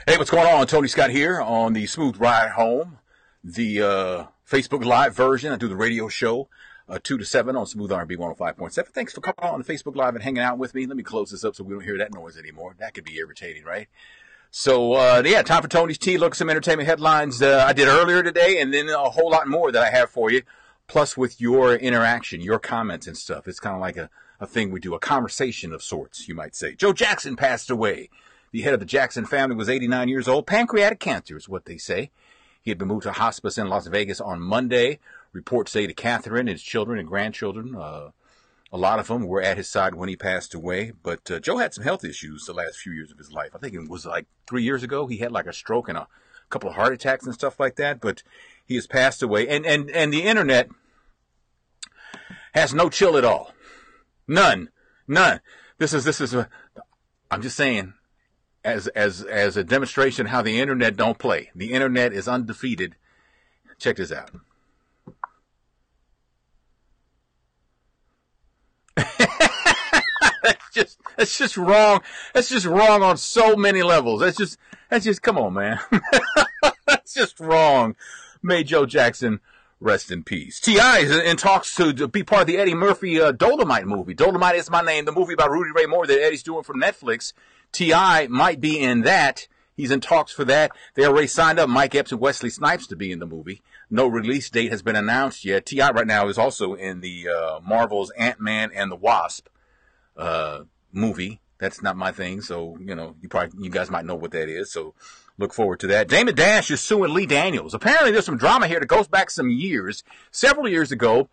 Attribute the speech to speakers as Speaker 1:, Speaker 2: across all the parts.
Speaker 1: Hey, what's going on? Tony Scott here on the Smooth Ride Home, the Facebook Live version. I do the radio show 2 to 7 on Smooth R&B 105.7. Thanks for coming on the Facebook Live and hanging out with me. Let me close this up so we don't hear that noise anymore. That could be irritating, right? So, yeah, time for Tony's Tea. Look at some entertainment headlines I did earlier today, and then a whole lot more that I have for you, plus with your interaction, your comments and stuff. It's kind of like a thing we do, a conversation of sorts, you might say. Joe Jackson passed away. The head of the Jackson family was 89 years old. Pancreatic cancer is what they say. He had been moved to hospice in Las Vegas on Monday. Reports say that Catherine, his children and grandchildren, a lot of them were at his side when he passed away. But Joe had some health issues the last few years of his life. I think it was like 3 years ago. He had like a stroke and a couple of heart attacks and stuff like that. But he has passed away. And the internet has no chill at all. None. This is I'm just saying, as a demonstration how the internet don't play. The internet is undefeated. Check this out. That's just wrong. That's just wrong on so many levels. That's just come on, man. That's just wrong. May Joe Jackson rest in peace. T.I. is in talks to be part of the Eddie Murphy Dolomite movie. Dolomite Is My Name, the movie about Rudy Ray Moore that Eddie's doing for Netflix. T.I. might be in that. He's in talks for that. They already signed up Mike Epps and Wesley Snipes to be in the movie. No release date has been announced yet. T.I. right now is also in the Marvel's Ant-Man and the Wasp movie. That's not my thing, so, you guys might know what that is, so look forward to that. Damon Dash is suing Lee Daniels. Apparently there's some drama here that goes back some years. Several years ago,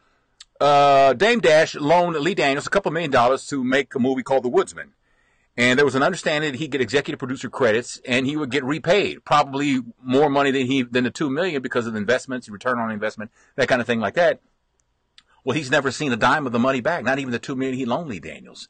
Speaker 1: Dame Dash loaned Lee Daniels a couple $1 million to make a movie called The Woodsman. And there was an understanding that he'd get executive producer credits and he would get repaid, probably more money than the $2 million because of investments, return on investment, that kind of thing like that. Well, he's never seen a dime of the money back, not even the $2 million he loaned Lee Daniels.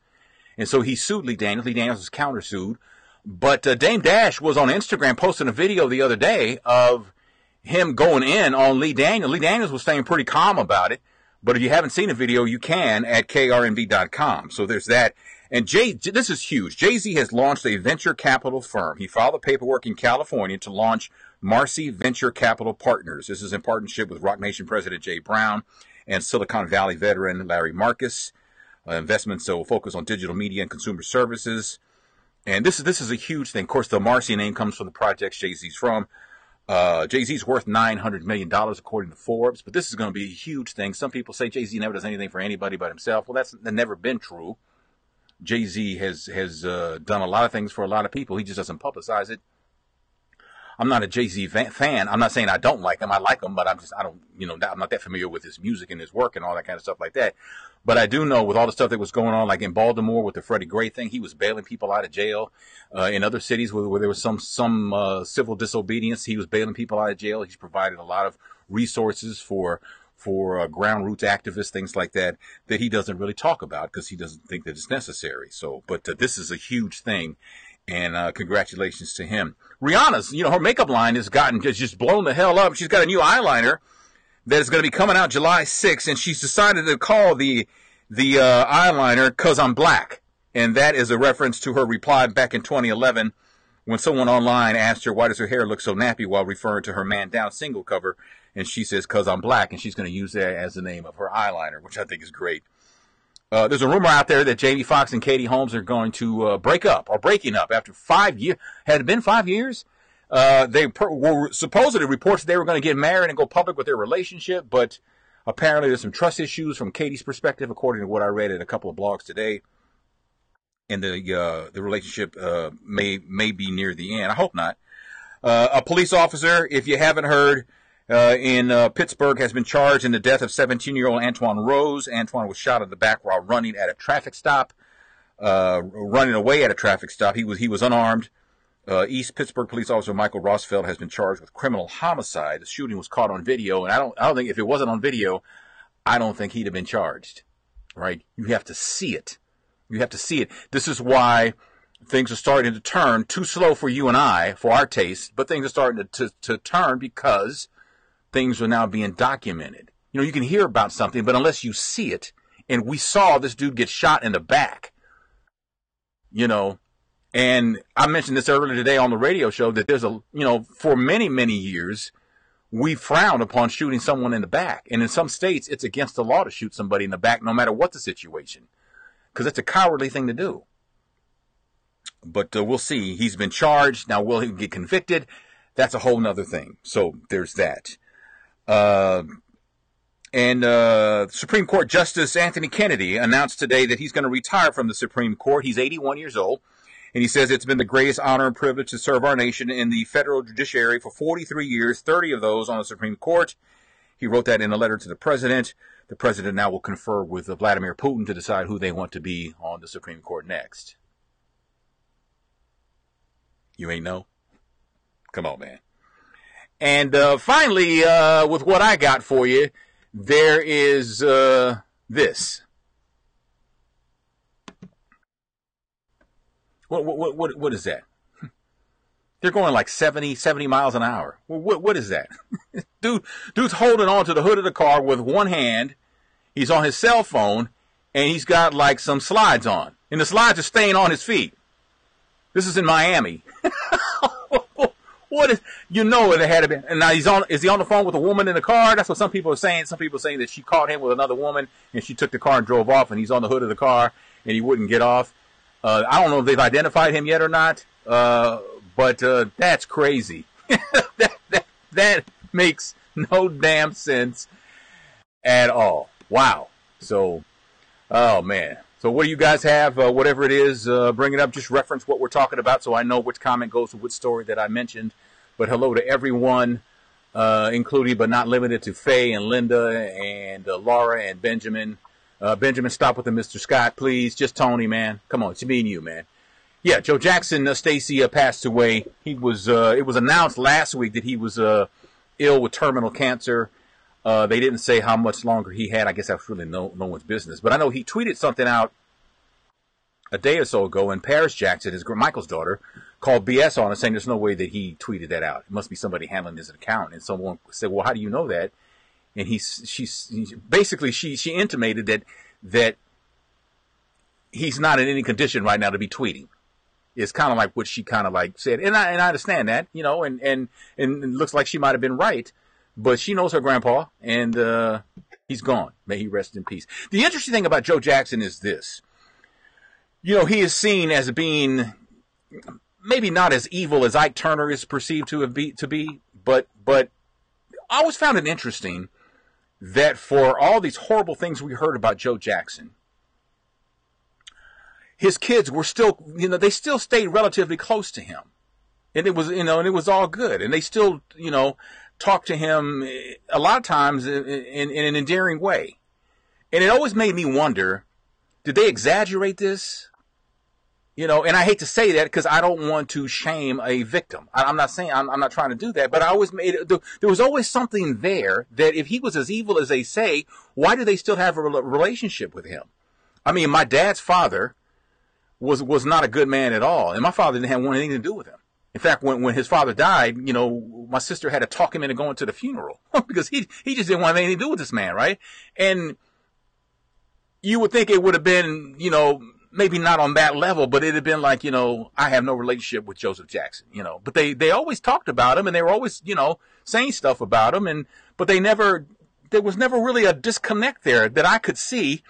Speaker 1: And so he sued Lee Daniels. Lee Daniels was countersued. But Dame Dash was on Instagram posting a video the other day of him going in on Lee Daniels. Lee Daniels was staying pretty calm about it. But if you haven't seen the video, you can at krnv.com. So there's that. And this is huge. Jay-Z has launched a venture capital firm. He filed the paperwork in California to launch Marcy Venture Capital Partners. This is in partnership with Roc Nation President Jay Brown and Silicon Valley veteran Larry Marcus. Investments will focus on digital media and consumer services. And this is a huge thing. Of course, the Marcy name comes from the projects Jay-Z's from. Jay-Z's worth $900 million, according to Forbes. But this is going to be a huge thing. Some people say Jay-Z never does anything for anybody but himself. Well, that's never been true. Jay-Z has done a lot of things for a lot of people. He just doesn't publicize it. I'm not a Jay-Z fan. I'm not saying I don't like him. I like him, but I'm not that familiar with his music and his work and all that kind of stuff like that. But I do know with all the stuff that was going on, like in Baltimore with the Freddie Gray thing, he was bailing people out of jail. In other cities where there was some civil disobedience, he was bailing people out of jail. He's provided a lot of resources for ground roots activists, things like that he doesn't really talk about because he doesn't think that it's necessary. So, but this is a huge thing, and congratulations to him. Rihanna's, her makeup line has gotten just blown the hell up. She's got a new eyeliner that is going to be coming out July 6th, and she's decided to call the eyeliner "'Cause I'm Black," and that is a reference to her reply back in 2011 when someone online asked her why does her hair look so nappy while referring to her Man Down single cover. And she says, "'Cause I'm Black," and she's going to use that as the name of her eyeliner, which I think is great. There's a rumor out there that Jamie Foxx and Katie Holmes are going to breaking up after 5 years. Had it been 5 years? They were supposedly reports that they were going to get married and go public with their relationship, but apparently there's some trust issues from Katie's perspective, according to what I read in a couple of blogs today. And the relationship may be near the end. I hope not. A police officer, if you haven't heard, in Pittsburgh has been charged in the death of 17-year-old Antoine Rose. Antoine was shot in the back while running at a traffic stop, running away at a traffic stop. He was unarmed. East Pittsburgh police officer Michael Rossfeld has been charged with criminal homicide. The shooting was caught on video, and I don't think if it wasn't on video, I don't think he'd have been charged. Right? You have to see it. You have to see it. This is why things are starting to turn too slow for you and I, for our taste, but things are starting to turn because things are now being documented. You can hear about something, but unless you see it, and we saw this dude get shot in the back, And I mentioned this earlier today on the radio show that there's for many, many years, we frowned upon shooting someone in the back. And in some states, it's against the law to shoot somebody in the back, no matter what the situation, because it's a cowardly thing to do. But we'll see. He's been charged. Now, will he get convicted? That's a whole nother thing. So there's that. Supreme Court Justice Anthony Kennedy announced today that he's going to retire from the Supreme Court. He's 81 years old. And he says it's been the greatest honor and privilege to serve our nation in the federal judiciary for 43 years, 30 of those on the Supreme Court. He wrote that in a letter to the president. The president now will confer with Vladimir Putin to decide who they want to be on the Supreme Court next. You ain't know? Come on, man. And finally, with what I got for you, there is this. What is that? They're going like 70 miles an hour. What is that? Dude's holding on to the hood of the car with one hand. He's on his cell phone, and he's got like some slides on. And the slides are staying on his feet. This is in Miami. What is, it had to be. And now is he on the phone with a woman in the car? That's what some people are saying. Some people are saying that she caught him with another woman, and she took the car and drove off, and he's on the hood of the car, and he wouldn't get off. I don't know if they've identified him yet or not, but that's crazy. that makes no damn sense at all. Wow. So, oh man. So what do you guys have? Whatever it is, bring it up. Just reference what we're talking about so I know which comment goes to which story that I mentioned. But hello to everyone, including but not limited to Faye and Linda and Laura and Benjamin. Benjamin, stop with the Mr. Scott, please. Just Tony, man. Come on, it's me and you, man. Yeah, Joe Jackson, Stacy passed away. He was. It was announced last week that he was ill with terminal cancer. They didn't say how much longer he had. I guess that's really no one's business. But I know he tweeted something out a day or so ago, and Paris Jackson, Michael's daughter, called BS on it, saying there's no way that he tweeted that out. It must be somebody handling his account. And someone said, well, how do you know that? And she intimated that he's not in any condition right now to be tweeting. It's kind of like what she kind of like said. And I understand that, and it looks like she might have been right, but she knows her grandpa, and he's gone. May he rest in peace. The interesting thing about Joe Jackson is this. He is seen as being maybe not as evil as Ike Turner is perceived to be, but I always found it interesting that for all these horrible things we heard about Joe Jackson, his kids were still, they still stayed relatively close to him. And it was, and it was all good. And they still, talked to him a lot of times in an endearing way. And it always made me wonder, did they exaggerate this? And I hate to say that because I don't want to shame a victim. I'm not saying, I'm not trying to do that, but I always there was always something there that if he was as evil as they say, why do they still have a relationship with him? I mean, my dad's father was not a good man at all. And my father didn't have anything to do with him. In fact, when his father died, my sister had to talk him into going to the funeral because he just didn't want anything to do with this man. Right. And you would think it would have been, maybe not on that level, but it'd have been like, I have no relationship with Joseph Jackson, but they always talked about him and they were always, saying stuff about him. But there was never really a disconnect there that I could see.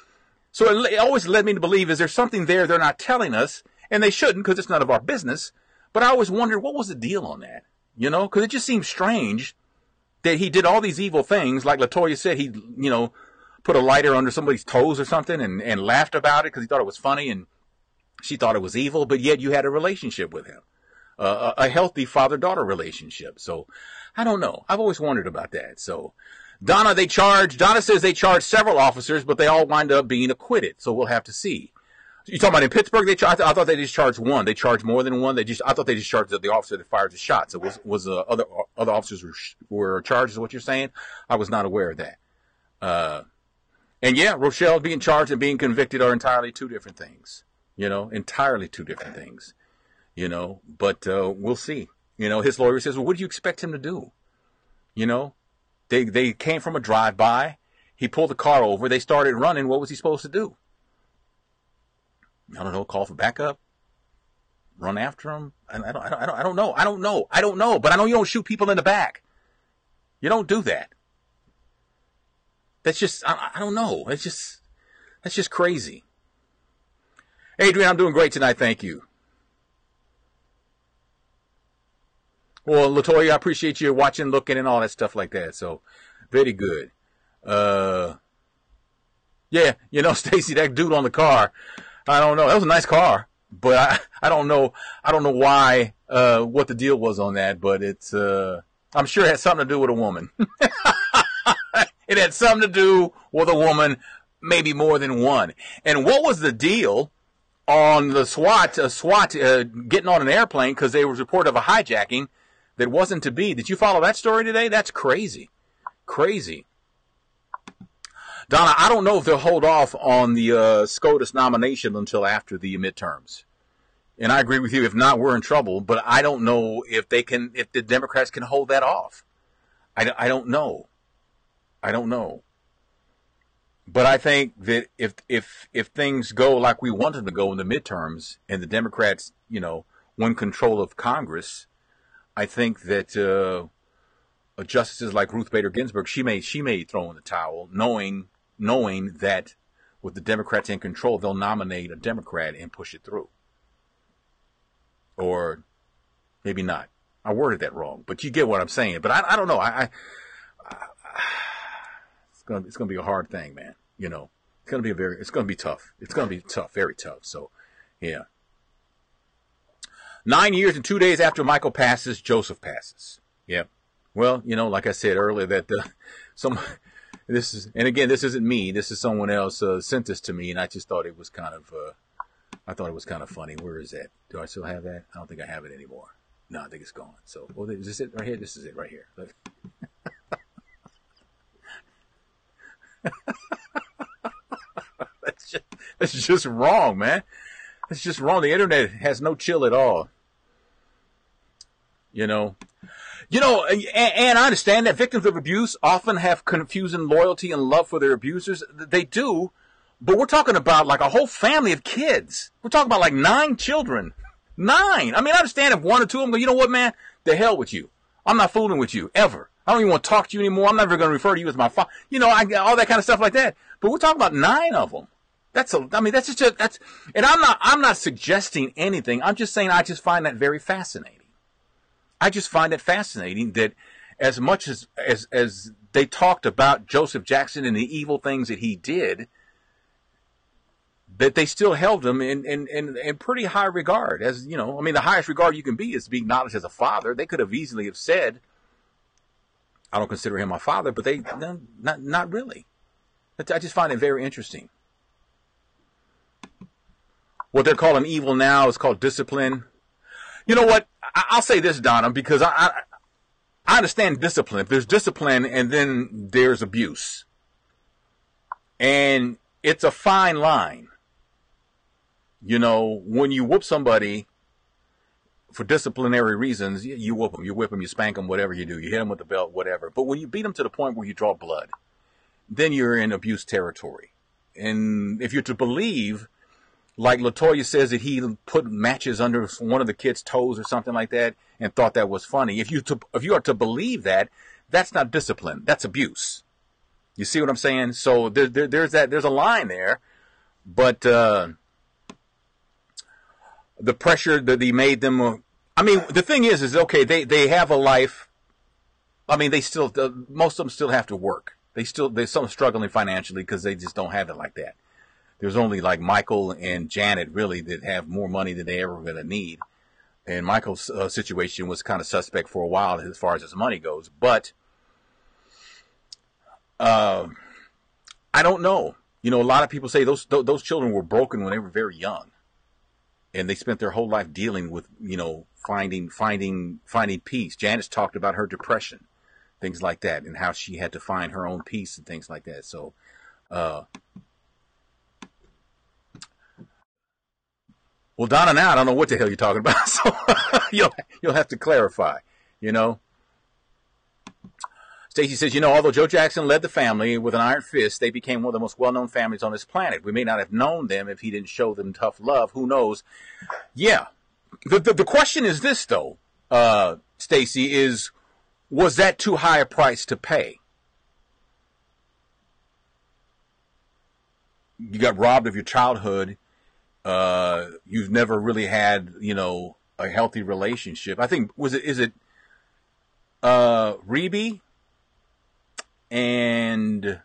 Speaker 1: So it always led me to believe, is there something there they're not telling us? And they shouldn't because it's none of our business. But I always wondered, what was the deal on that? Because it just seems strange that he did all these evil things. Like LaToya said, he, put a lighter under somebody's toes or something and laughed about it because he thought it was funny and she thought it was evil. But yet you had a relationship with him, a healthy father-daughter relationship. So I don't know. I've always wondered about that. So Donna says they charged several officers, but they all wind up being acquitted. So we'll have to see. You talking about in Pittsburgh? I thought they just charged one. They charged more than one. I thought they just charged the officer that fired the shots. So other officers were charged? Is what you're saying? I was not aware of that. And yeah, Rochelle being charged and being convicted are entirely two different things. Entirely two different things. But we'll see. His lawyer says, well, what do you expect him to do? They came from a drive-by. He pulled the car over. They started running. What was he supposed to do? I don't know, call for backup? run after him? I don't know. I don't know. But I know you don't shoot people in the back. You don't do that. That's just, I don't know. That's just crazy. Adrian, I'm doing great tonight. Thank you. Well, Latoya, I appreciate you watching, looking, and all that stuff like that. So, very good. Yeah, Stacy, that dude on the car, I don't know. That was a nice car, but I don't know why, what the deal was on that, but it's, I'm sure it had something to do with a woman. It had something to do with a woman, maybe more than one. And what was the deal on the SWAT getting on an airplane because there was a report of a hijacking that wasn't to be? Did you follow that story today? That's crazy. Crazy. Donna, I don't know if they'll hold off on the SCOTUS nomination until after the midterms. And I agree with you. If not, we're in trouble. But I don't know if the Democrats can hold that off. I don't know. I don't know. But I think that if things go like we want them to go in the midterms and the Democrats, win control of Congress, I think that justices like Ruth Bader Ginsburg, she may throw in the towel, knowing that with the Democrats in control, they'll nominate a Democrat and push it through. Or maybe not. I worded that wrong, but you get what I'm saying. But I don't know. It's gonna be a hard thing, man. It's gonna be tough. It's gonna be tough, very tough. So, yeah. 9 years and 2 days after Michael passes, Joseph passes. Yeah. Well, like I said earlier, that this isn't me. This is someone else sent this to me, and I just thought it was kind of funny. Where is that? Do I still have that? I don't think I have it anymore. No, I think it's gone. So, is this it right here? This is it right here. Look. That's just wrong, man. That's just wrong. The internet has no chill at all. And I understand that victims of abuse often have confusing loyalty and love for their abusers. They do, but we're talking about like a whole family of kids. We're talking about like 9 children. 9. I mean, I understand if 1 or 2 of them go, you know what, man? The hell with you. I'm not fooling with you ever. I don't even want to talk to you anymore. I'm never going to refer to you as my father. All that kind of stuff like that. But we're talking about 9 of them. And I'm not suggesting anything. I'm just saying I just find that very fascinating. I just find it fascinating that as much as they talked about Joseph Jackson and the evil things that he did, that they still held him in pretty high regard. As the highest regard you can be is to be acknowledged as a father. They could have easily have said, I don't consider him my father, but not really. I just find it very interesting. What they're calling evil now is called discipline. You know what? I'll say this, Donna, because I understand discipline. There's discipline and then there's abuse. And it's a fine line. When you whoop somebody for disciplinary reasons, you whoop them. You whip them, you spank them, whatever you do. You hit them with the belt, whatever. But when you beat them to the point where you draw blood, then you're in abuse territory. And if you're to believe, like Latoya says, that he put matches under one of the kids' toes or something like that and thought that was funny. If you are to believe that, that's not discipline. That's abuse. You see what I'm saying? So there's a line there. But the pressure that he made them, the thing is okay, they have a life. They still, most of them still have to work. They're some struggling financially because they just don't have it like that. There's only like Michael and Janet really that have more money than they ever going to need. And Michael's situation was kind of suspect for a while as far as his money goes. But I don't know. A lot of people say those children were broken when they were very young. And they spent their whole life dealing with, finding peace. Janice talked about her depression, things like that, and how she had to find her own peace and things like that. So, well, Donna, now I don't know what the hell you're talking about. So you'll have to clarify, Stacy says, although Joe Jackson led the family with an iron fist, they became one of the most well-known families on this planet. We may not have known them if he didn't show them tough love. Who knows? Yeah. The question is this, though, Stacy, was that too high a price to pay? You got robbed of your childhood. You've never really had, a healthy relationship. I think, is it Reby and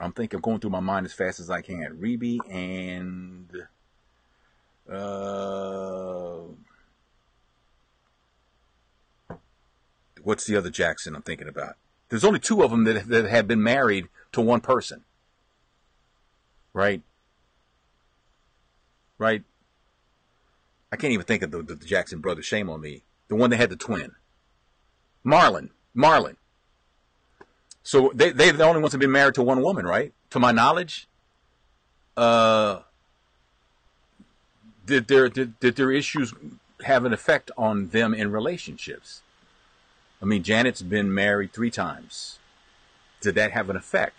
Speaker 1: I'm going through my mind as fast as I can. Reby and what's the other Jackson I'm thinking about? There's only two of them that have been married to one person. Right? Right? I can't even think of the Jackson brothers. Shame on me. The one that had the twin. Marlon. So they're the only ones that have been married to one woman, right? To my knowledge. Did their issues have an effect on them in relationships? I mean, Janet's been married 3 times. Did that have an effect?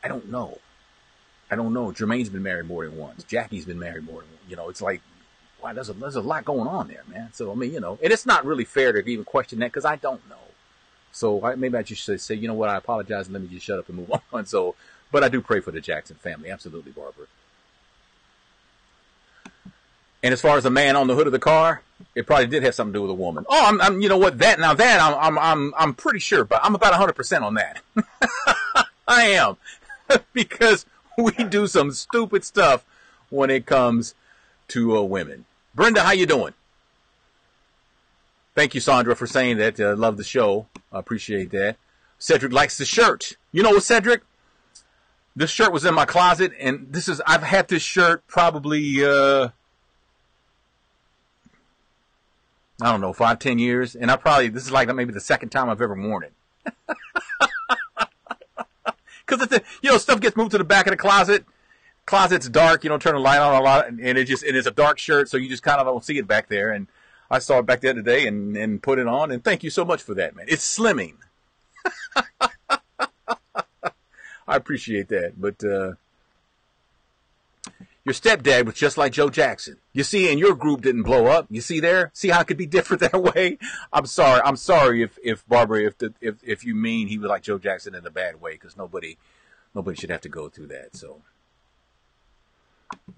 Speaker 1: I don't know. Jermaine's been married more than once. Jackie's been married more than once. It's like, wow, there's a lot going on there, man. So, I mean, and it's not really fair to even question that because I don't know. So maybe I just should say, you know what, I apologize and let me just shut up and move on. So, but I do pray for the Jackson family. Absolutely, Barbara. And as far as the man on the hood of the car, it probably did have something to do with a woman. Oh, I'm you know what, I'm pretty sure, but I'm about 100% on that. I am. Because we do some stupid stuff when it comes to women. Brenda, how you doing? Thank you, Sandra, for saying that. Love the show. I appreciate that. Cedric likes the shirt. You know what, Cedric? This shirt was in my closet, and I've had this shirt probably, I don't know, 5-10 years. And this is like maybe the second time I've ever worn it. Because stuff gets moved to the back of the closet. Closet's dark. You don't turn the light on a lot, and it's a dark shirt, so you just kind of don't see it back there. And I saw it back there today and put it on, and thank you so much for that, man. It's slimming. I appreciate that, but your stepdad was just like Joe Jackson. You see, and your group didn't blow up. You see there? See how it could be different that way? I'm sorry if Barbara, if you mean he was like Joe Jackson in a bad way, because nobody should have to go through that. So,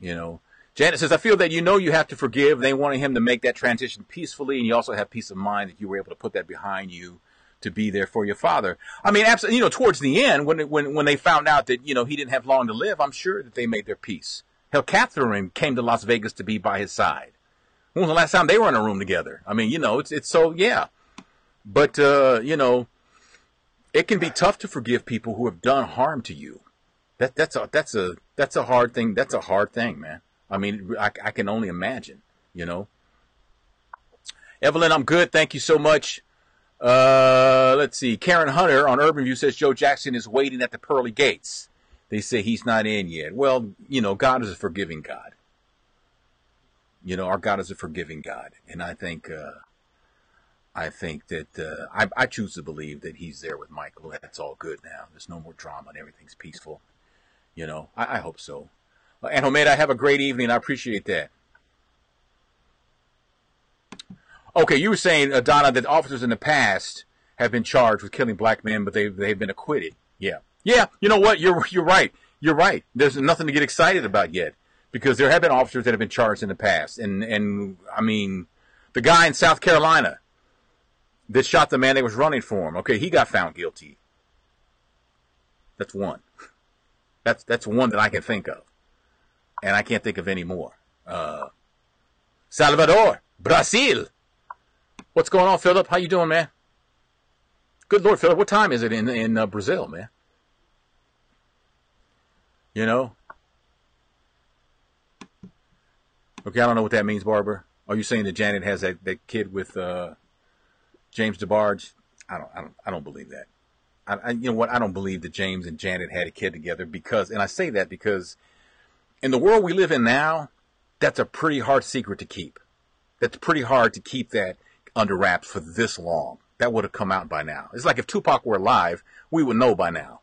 Speaker 1: Janet says, I feel that you have to forgive. They wanted him to make that transition peacefully, and you also have peace of mind that you were able to put that behind you to be there for your father. I mean, absolutely. Towards the end, when they found out that he didn't have long to live, I'm sure that they made their peace. Hell, Catherine came to Las Vegas to be by his side. When was the last time they were in a room together? I mean, it's so, yeah. But, it can be tough to forgive people who have done harm to you. That's a hard thing. That's a hard thing, man. I mean, I can only imagine, Evelyn, I'm good. Thank you so much. Let's see. Karen Hunter on Urban View says Joe Jackson is waiting at the pearly gates. They say he's not in yet. Well, God is a forgiving God. Our God is a forgiving God. And I think that I choose to believe that he's there with Michael. That's all good now. There's no more drama and everything's peaceful. I hope so. And Homeda, have a great evening. I appreciate that. Okay, you were saying, Donna, that officers in the past have been charged with killing black men, but they've been acquitted. Yeah. Yeah, you know what? You're right. You're right. There's nothing to get excited about yet, because there have been officers that have been charged in the past. And I mean, the guy in South Carolina that shot the man that was running for him, okay, he got found guilty. That's one. That's one that I can think of. And I can't think of any more. Salvador, Brazil. What's going on, Philip? How you doing, man? Good Lord, Philip, what time is it in Brazil, man? Okay, I don't know what that means, Barbara. Are you saying that Janet has that kid with James DeBarge? I don't believe that. You know what? I don't believe that James and Janet had a kid together and I say that because in the world we live in now, that's a pretty hard secret to keep. That's pretty hard to keep that under wraps for this long. That would have come out by now. It's like if Tupac were alive, we would know by now.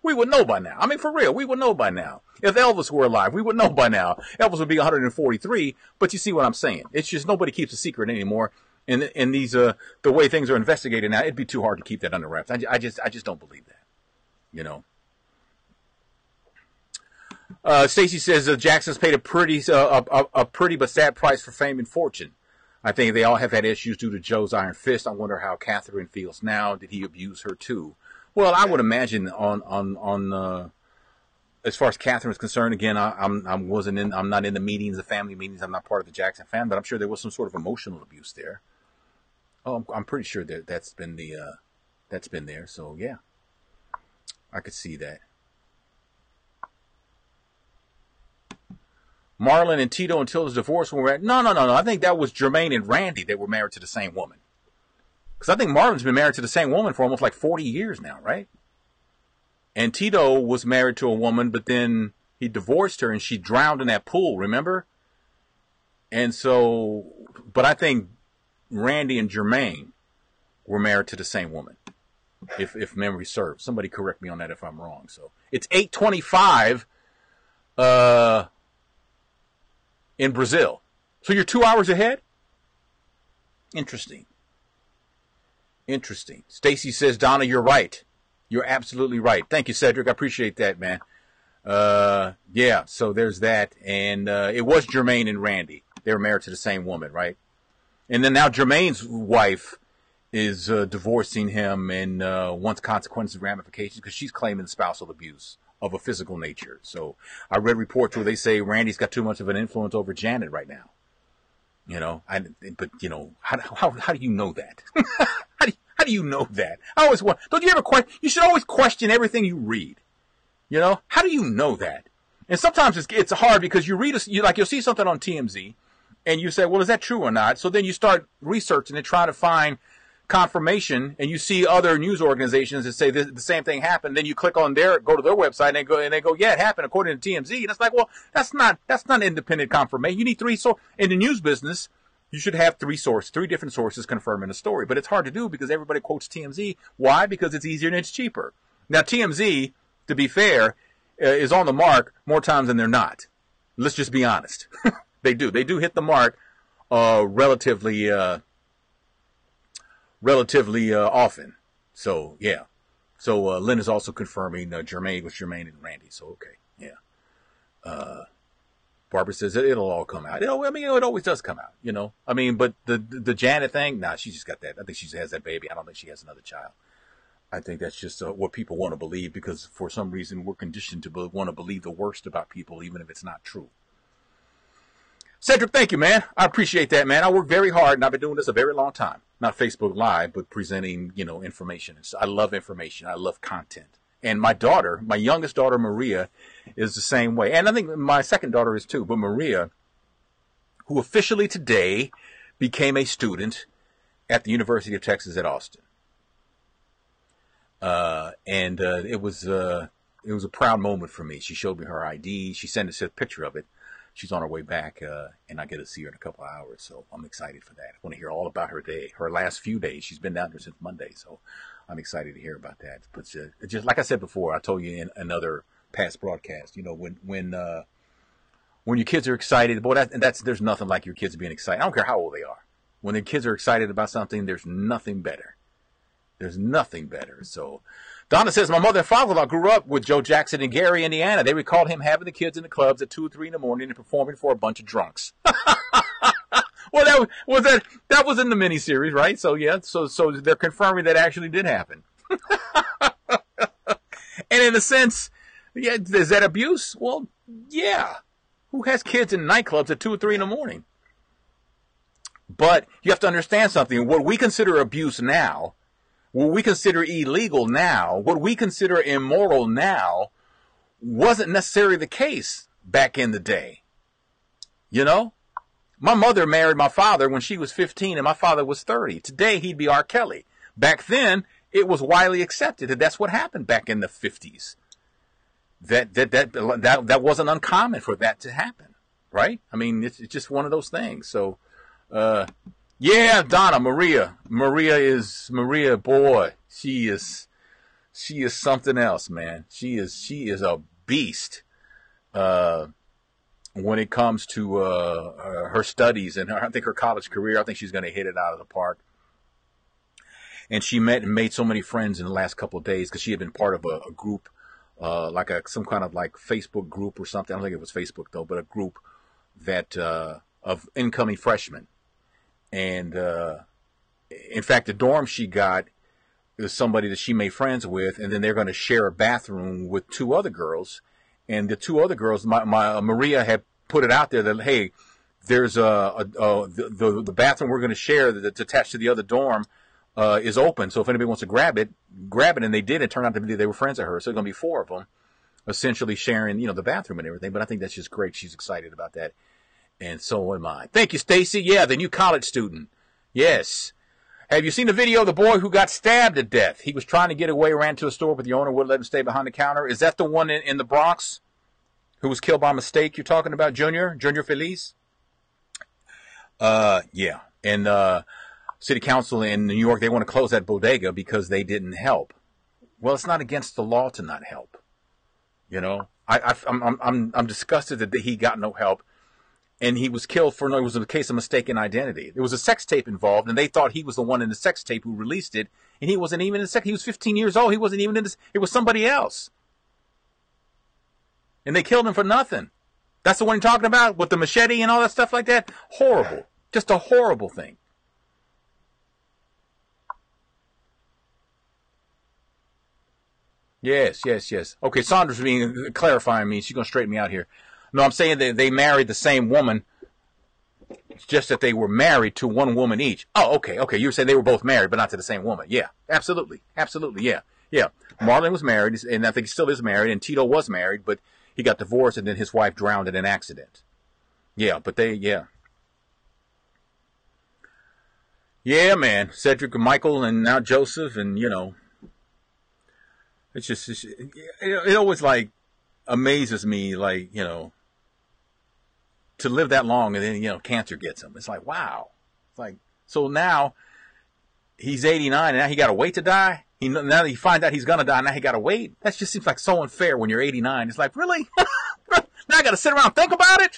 Speaker 1: We would know by now. I mean, for real, we would know by now. If Elvis were alive, we would know by now. Elvis would be 143, but you see what I'm saying. It's just nobody keeps a secret anymore. And these, the way things are investigated now, it'd be too hard to keep that under wraps. I just don't believe that, you know. Stacy says Jackson's paid a pretty but sad price for fame and fortune. I think they all have had issues due to Joe's iron fist. I wonder how Catherine feels now. Did he abuse her too? Well, I would imagine on as far as Catherine is concerned, again, I'm not in the meetings, the family meetings. I'm not part of the Jackson family, but I'm sure there was some sort of emotional abuse there. Oh, I'm pretty sure that's been there. So yeah, I could see that. Marlon and Tito and Tilda's divorce when we were at, no. I think that was Jermaine and Randy that were married to the same woman. Because I think Marlon's been married to the same woman for almost like 40 years now, right? And Tito was married to a woman, but then he divorced her and she drowned in that pool, remember? And so, but I think Randy and Jermaine were married to the same woman, if memory serves. Somebody correct me on that if I'm wrong. So it's 8:25 in Brazil. So you're 2 hours ahead? Interesting. Stacy says, Donna, you're right. You're absolutely right. Thank you, Cedric. I appreciate that, man. Yeah, so there's that. And it was Jermaine and Randy. They were married to the same woman, right? And then now Jermaine's wife is divorcing him and wants consequences and ramifications because she's claiming spousal abuse of a physical nature. So I read reports where they say Randy's got too much of an influence over Janet right now. You know, but you know, how do you know that? How do you know that? I always want. Don't you ever question? You should always question everything you read. You know, how do you know that? And sometimes it's hard because you read you'll see something on TMZ, and you say, well, is that true or not? So then you start researching and trying to find confirmation, and you see other news organizations that say the same thing happened. Then you click on go to their website, and they go, yeah, it happened according to TMZ. And it's like, well, that's not independent confirmation. You need three sources. In the news business, you should have three different sources confirming a story. But it's hard to do because everybody quotes TMZ. Why? Because it's easier and it's cheaper. Now, TMZ, to be fair, is on the mark more times than they're not. Let's just be honest. They do hit the mark relatively often. So yeah. So Lynn is also confirming Jermaine was Jermaine and Randy. So okay, yeah. Barbara says it'll all come out. It always does come out. You know. I mean, but the Janet thing, nah, she just got that. I think she has that baby. I don't think she has another child. I think that's just what people want to believe because for some reason we're conditioned to want to believe the worst about people, even if it's not true. Cedric, thank you, man. I appreciate that, man. I work very hard, and I've been doing this a very long time. Not Facebook Live, but presenting, information. I love information. I love content. And my youngest daughter, Maria, is the same way. And I think my second daughter is too. But Maria, who officially today became a student at the University of Texas at Austin. It was a proud moment for me. She showed me her ID. She sent us a picture of it. She's on her way back, and I get to see her in a couple of hours, so I'm excited for that. I want to hear all about her day, her last few days. She's been down there since Monday, so I'm excited to hear about that. But just like I said before, I told you in another past broadcast, when your kids are excited, boy, there's nothing like your kids being excited. I don't care how old they are. When the kids are excited about something, there's nothing better. There's nothing better. So Donna says, my mother and father-in-law grew up with Joe Jackson in Gary, Indiana. They recalled him having the kids in the clubs at 2 or 3 in the morning and performing for a bunch of drunks. Well, that was in the miniseries, right? So yeah, so they're confirming that actually did happen. And in a sense, yeah, is that abuse? Well, yeah. Who has kids in nightclubs at 2 or 3 in the morning? But you have to understand something. What we consider abuse now, what we consider illegal now, what we consider immoral now, wasn't necessarily the case back in the day. My mother married my father when she was 15 and my father was 30. Today, he'd be R. Kelly. Back then, it was widely accepted that that's what happened back in the 50s. That wasn't uncommon for that to happen, right? I mean, it's just one of those things. So, yeah, Donna, Maria, boy, she She is something else, man. She is a beast. When it comes to her studies and I think her college career, I think she's going to hit it out of the park. And she met and made so many friends in the last couple of days because she had been part of a group, like some kind of like Facebook group or something. I don't think it was Facebook though, but a group that of incoming freshmen. And in fact, the dorm she got is somebody that she made friends with, and then they're going to share a bathroom with two other girls. And the two other girls, Maria had put it out there that, hey, there's the bathroom we're going to share that's attached to the other dorm is open. So if anybody wants to grab it. And they did. It turned out to be they were friends of hers. So there's going to be four of them essentially sharing, the bathroom and everything. But I think that's just great. She's excited about that. And so am I. Thank you, Stacy. Yeah, the new college student. Yes. Have you seen the video of the boy who got stabbed to death? He was trying to get away, ran to a store, but the owner wouldn't let him stay behind the counter. Is that the one in the Bronx who was killed by mistake you're talking about, Junior Feliz? Yeah. And City Council in New York, they want to close that bodega because they didn't help. Well, it's not against the law to not help. I'm disgusted that he got no help. And he was killed it was a case of mistaken identity. There was a sex tape involved, and they thought he was the one in the sex tape who released it, and he wasn't even in the sex. He was 15 years old. He wasn't even in this. It was somebody else. And they killed him for nothing. That's the one you're talking about with the machete and all that stuff like that? Horrible. Just a horrible thing. Yes. Okay, Sandra's clarifying me. She's going to straighten me out here. No, I'm saying that they married the same woman. It's just that they were married to one woman each. Oh, okay. You were saying they were both married, but not to the same woman. Yeah, absolutely. Yeah. Marlon was married, and I think he still is married, and Tito was married, but he got divorced, and then his wife drowned in an accident. Yeah, Yeah, man. Cedric and Michael, and now Joseph, and, it's just it always, amazes me, to live that long and then, cancer gets him. It's like, wow. It's like, so now he's 89 and now he got to wait to die. Now that he finds out he's going to die, now he got to wait. That just seems like so unfair when you're 89. It's like, really? Now I got to sit around and think about it?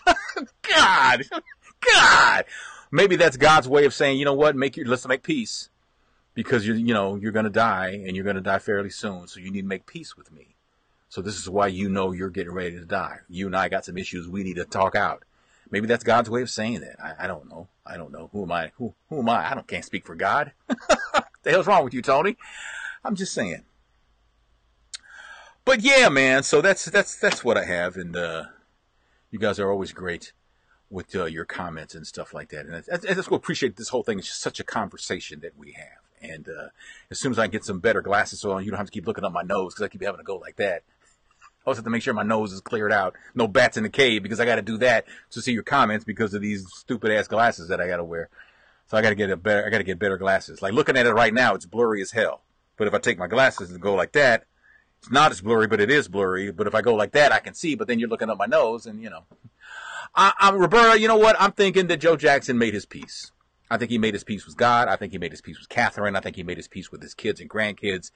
Speaker 1: God. Maybe that's God's way of saying, you know what? Let's make peace because you're going to die and you're going to die fairly soon. So you need to make peace with me. So this is why you're getting ready to die. You and I got some issues we need to talk out. Maybe that's God's way of saying that. I don't know. Who am I? Who am I? Can't speak for God. The hell's wrong with you, Tony? I'm just saying. But yeah, man. So that's what I have, and you guys are always great with your comments and stuff like that. And I just appreciate this whole thing. It's just such a conversation that we have. And as soon as I get some better glasses on, you don't have to keep looking up my nose because I keep having to go like that. I also have to make sure my nose is cleared out. No bats in the cave because I got to do that to see your comments because of these stupid ass glasses that I got to wear. So I got to get better glasses. Like looking at it right now, it's blurry as hell. But if I take my glasses and go like that, it's not as blurry, but it is blurry. But if I go like that, I can see. But then you're looking up my nose, and I'm Roberta. You know what? I'm thinking that Joe Jackson made his peace. I think he made his peace with God. I think he made his peace with Catherine. I think he made his peace with his kids and grandkids.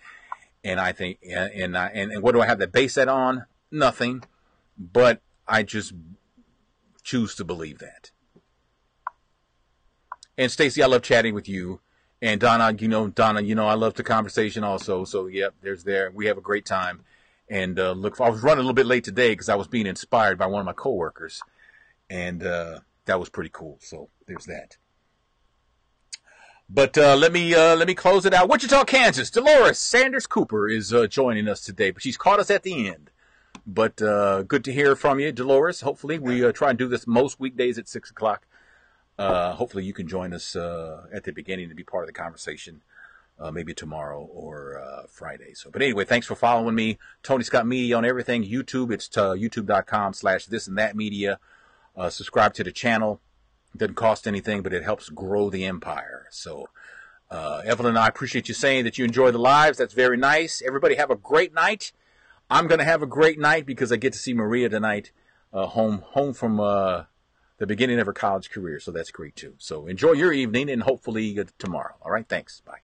Speaker 1: And I think, and what do I have to base that on? Nothing. But I just choose to believe that. And Stacy, I love chatting with you. And Donna, I love the conversation also. So, yep, we have a great time. And I was running a little bit late today because I was being inspired by one of my coworkers. And that was pretty cool. So there's that. But let me close it out. Wichita, Kansas. Dolores Sanders Cooper is joining us today, but she's caught us at the end. But good to hear from you, Dolores. Hopefully we try and do this most weekdays at 6 o'clock. Hopefully you can join us at the beginning to be part of the conversation, maybe tomorrow or Friday. But anyway, thanks for following me. Tony Scott Media on everything. YouTube, it's youtube.com/thistandthatmedia. Subscribe to the channel. It doesn't cost anything, but it helps grow the empire. So, Evelyn and I appreciate you saying that you enjoy the lives. That's very nice. Everybody have a great night. I'm going to have a great night because I get to see Maria tonight, home from the beginning of her college career. So that's great too. So enjoy your evening and hopefully tomorrow. All right. Thanks. Bye.